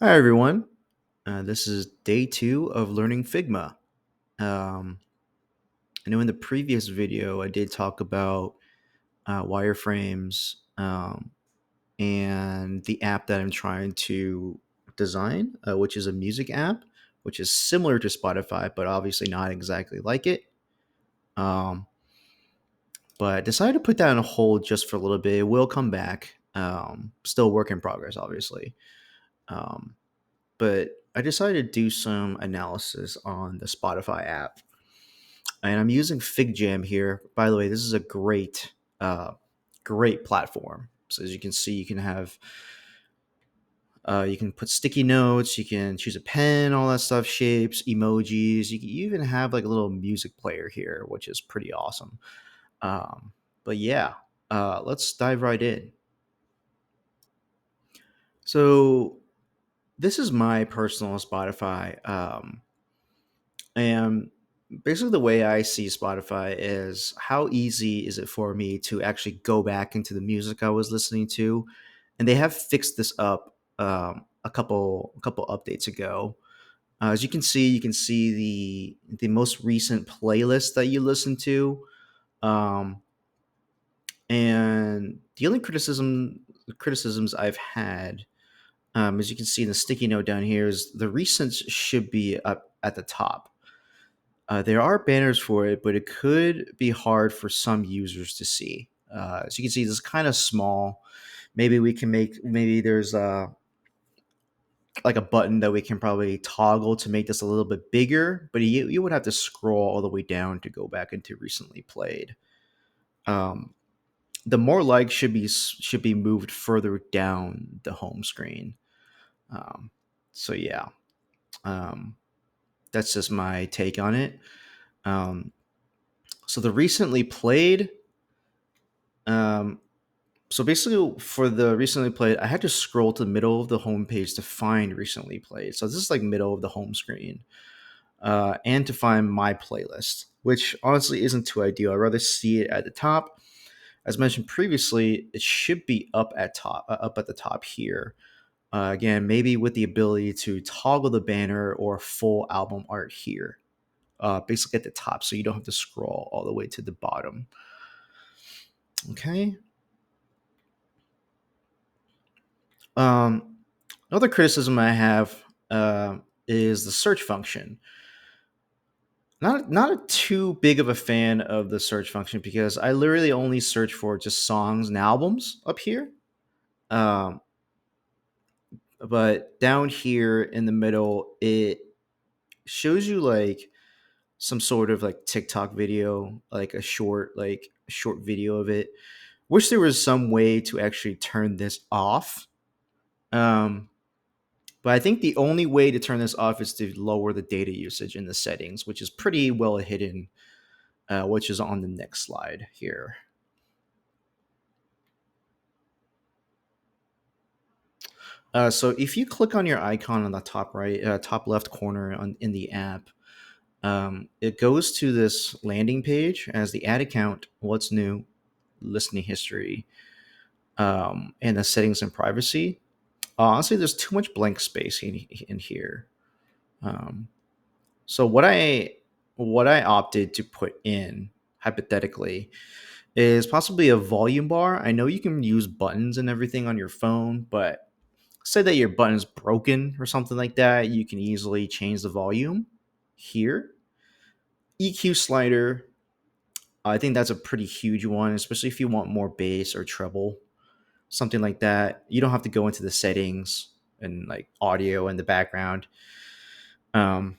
Hi, everyone. This is day two of learning Figma. Um, I know in the previous video I did talk about wireframes and the app that I'm trying to design, which is a music app, which is similar to Spotify, but obviously not exactly like it. Um, but I decided to put that on hold just for a little bit. It will come back. Still work in progress, obviously. Um, but I decided to do some analysis on the Spotify app, and I'm using FigJam here. By the way, this is a uh, great platform. So as you can see, you can put sticky notes, you can choose a pen, all that stuff, shapes, emojis. You can even have like a little music player here, which is pretty awesome. Um, but yeah, let's dive right in. So this is my personal Spotify. And basically, the way I see Spotify is how easy is it for me to actually go back into the music I was listening to, and they have fixed this up a couple updates ago. As you can see the most recent playlist that you listen to, um, and the only criticisms I've had, as you can see in the sticky note down here, is the recents should be up at the top. There are banners for it, but it could be hard for some users to see. As you can see, this is kind of small. Maybe there's like a button that we can probably toggle to make this a little bit bigger, but you would have to scroll all the way down to go back into recently played. Um, the more likes should be moved further down the home screen. Um, so yeah, um, that's just my take on it. Um, so the recently played. Um, so basically, for the recently played, I had to scroll to the middle of the homepage to find recently played. So this is like middle of the home screen, and to find my playlist, which honestly isn't too ideal. I'd rather see it at the top. As mentioned previously, it should be up at the top here. Again, maybe with the ability to toggle the banner or full album art here, basically at the top, so you don't have to scroll all the way to the bottom. Okay. Um, Another criticism I have is the search function. Not a too big of a fan of the search function because I literally only search for just songs and albums up here. Um, but down here in the middle, it shows you like some sort of like TikTok video, like a short video of it. Wish there was some way to actually turn this off. Um, But I think the only way to turn this off is to lower the data usage in the settings, which is pretty well hidden, which is on the next slide here. So if you click on your icon on the top left corner in the app, it goes to this landing page as the ad account, what's new, listening history, and the settings and privacy. Honestly, there's too much blank space in here. Um, So what I opted to put in hypothetically is possibly a volume bar. I know you can use buttons and everything on your phone, but say that your button's broken or something like that, you can easily change the volume here. EQ slider, I think that's a pretty huge one, especially if you want more bass or treble, something like that. You don't have to go into the settings and like audio in the background. Um,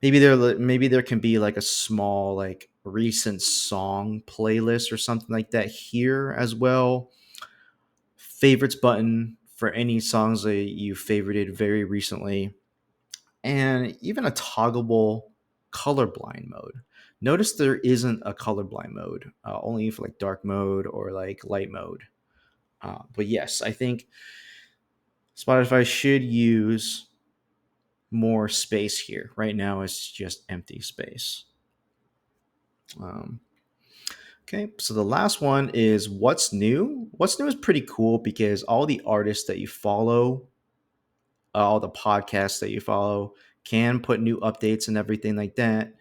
maybe there can be like a small like recent song playlist or something like that here as well. Favorites button for any songs that you favorited very recently, and even a toggleable colorblind mode. Notice there isn't a colorblind mode, only for like dark mode or like light mode. But yes, I think Spotify should use more space here. Right now, it's just empty space. Um, Okay, so the last one is what's new. What's new is pretty cool because all the artists that you follow all the podcasts that you follow can put new updates and everything like that.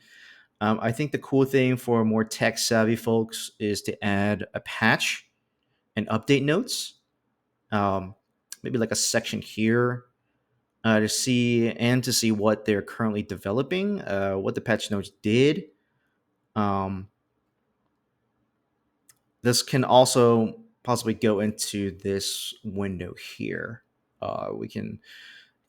I think the cool thing for more tech savvy folks is to add a patch and update notes, um, maybe like a section here to see what they're currently developing, what the patch notes did. Um, this can also possibly go into this window here. We can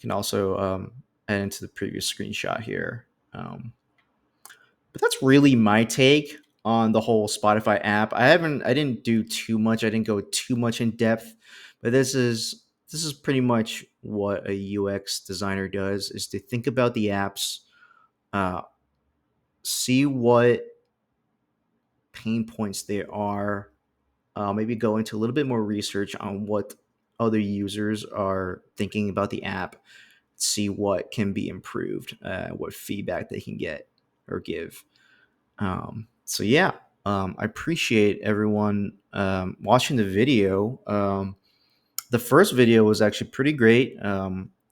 also add into the previous screenshot here. But that's really my take on the whole Spotify app. I didn't do too much. I didn't go too much in depth, but this is pretty much what a UX designer does: is to think about the apps, uh, see what pain points there are, maybe go into a little bit more research on what other users are thinking about the app, see what can be improved, what feedback they can get or give. So yeah, I appreciate everyone watching the video. The first video was actually pretty great,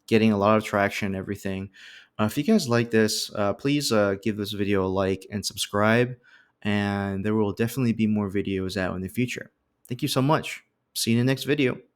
getting a lot of traction and everything. If you guys like this, please give this video a like and subscribe, and there will definitely be more videos out in the future. Thank you so much. See you in the next video.